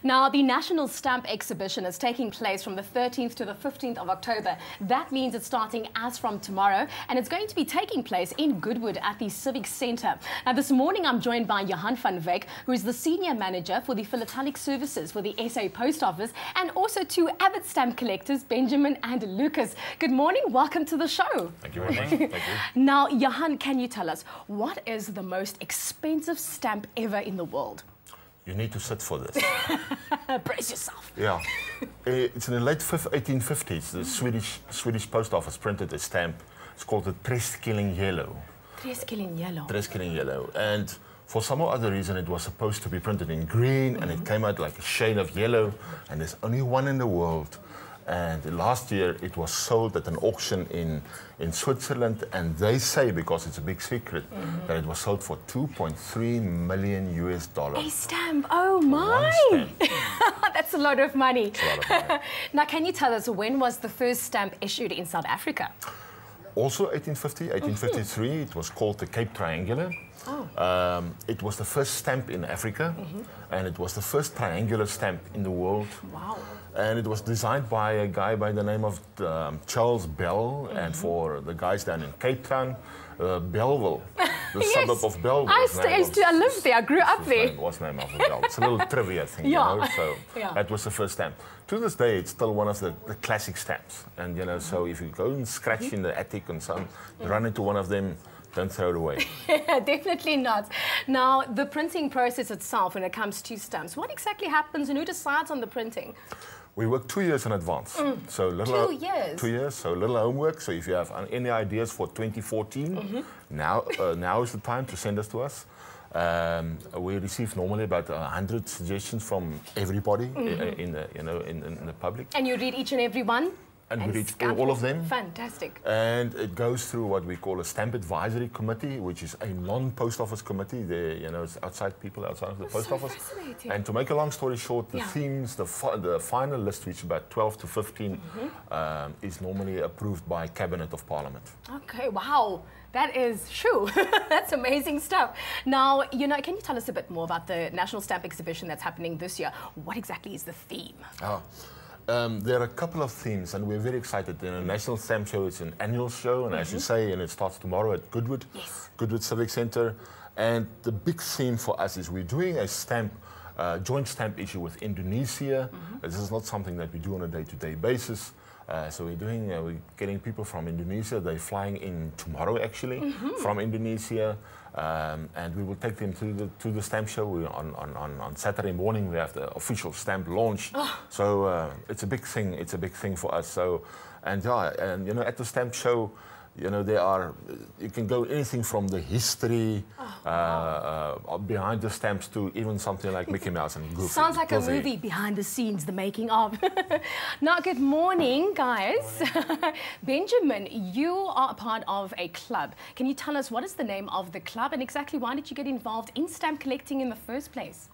Now, the National Stamp Exhibition is taking place from the 13th to the 15th of October. That means it's starting as from tomorrow, and it's going to be taking place in Goodwood at the Civic Centre. Now, this morning I'm joined by Ivan Meyer, who is the Senior Manager for the Philatelic Services for the SA Post Office, and also two avid stamp collectors, Benjamin and Lucas. Good morning, welcome to the show. Thank you very much. Thank you. Now, Ivan, can you tell us, what is the most expensive stamp ever in the world? You need to sit for this. Brace yourself. Yeah. It's in the late 1850s. The Swedish Post Office printed a stamp. It's called the Tresskilling Yellow. Tresskilling Yellow. Tresskilling Yellow. And for some other reason, it was supposed to be printed in green, and it came out like a shade of yellow. And there's only one in the world. And last year, it was sold at an auction in Switzerland, and they say, because it's a big secret, that it was sold for $2.3 million US. A stamp, oh my! One stamp. That's a lot of money. It's a lot of money. Now, can you tell us, when was the first stamp issued in South Africa? Also 1850, 1853, it was called the Cape Triangular. Oh. It was the first stamp in Africa, and it was the first triangular stamp in the world. Wow. And it was designed by a guy by the name of Charles Bell, and for the guys down in Cape Town, Belleville, the Yes. suburb of Belleville. I lived there, I grew up there. What's the name of Bell? It's a little trivia thing, Yeah. you know, so Yeah. that was the first stamp. To this day, it's still one of the classic stamps. And, you know, so if you go and scratch in the attic and some, run into one of them, don't throw it away. Definitely not. Now, the printing process itself, when it comes to stamps, what exactly happens and who decides on the printing? We work 2 years in advance. So little 2 years? 2 years, so little homework. So if you have any ideas for 2014, now is the time to send us to us. We receive normally about 100 suggestions from everybody in the public. And you read each and every one? And we read all of them. Fantastic. And it goes through what we call a stamp advisory committee, which is a non-post office committee. It's outside people outside of the post office. Fascinating. And to make a long story short, the themes, the final list, which is about 12 to 15, is normally approved by Cabinet of Parliament. Okay, wow. That is true. That's amazing stuff. Now, you know, can you tell us a bit more about the National Stamp Exhibition that's happening this year? What exactly is the theme? There are a couple of themes, and we're very excited. The National Stamp Show is an annual show, and as you say, and it starts tomorrow at Goodwood, Goodwood Civic Centre. And the big theme for us is we're doing a joint stamp issue with Indonesia. This is not something that we do on a day-to-day basis. So we're getting people from Indonesia. They're flying in tomorrow, actually, from Indonesia. And we will take them to the stamp show. On Saturday morning we have the official stamp launch. So it's a big thing. It's a big thing for us. So, and you know, at the stamp show, you know, you can go anything from the history behind the stamps to even something like Mickey Mouse and Goofy. Sounds like a movie, behind the scenes, the making of. Now, good morning, guys. Benjamin, you are a part of a club. Can you tell us what is the name of the club and exactly why did you get involved in stamp collecting in the first place?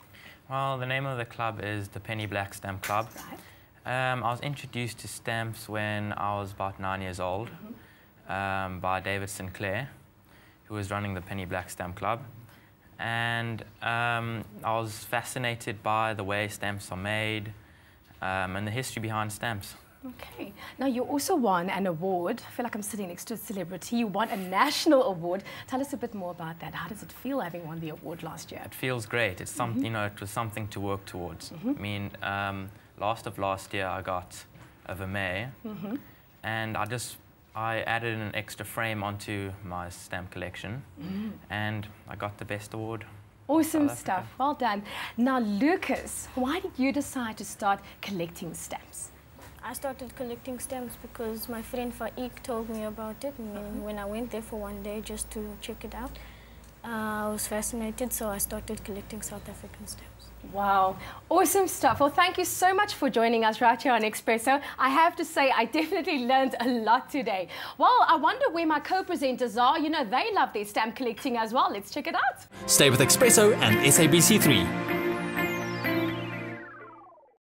Well, the name of the club is the Penny Black Stamp Club. Right. I was introduced to stamps when I was about 9 years old. By David Sinclair, who was running the Penny Black Stamp Club. And I was fascinated by the way stamps are made and the history behind stamps. Okay. Now, you also won an award. I feel like I'm sitting next to a celebrity. You won a national award. Tell us a bit more about that. How does it feel having won the award last year? It feels great. It's you know, it was something to work towards. I mean, last year I got a Vermeer, and I added an extra frame onto my stamp collection, and I got the best award. Awesome stuff. Well done. Now, Lucas, why did you decide to start collecting stamps? I started collecting stamps because my friend Faik told me about it, and when I went there for one day just to check it out, I was fascinated, so I started collecting South African stamps. Wow, awesome stuff. Well, thank you so much for joining us right here on eXpresso. I have to say, I definitely learned a lot today. Well, I wonder where my co-presenters are. You know, they love their stamp collecting as well. Let's check it out. Stay with eXpresso and SABC3.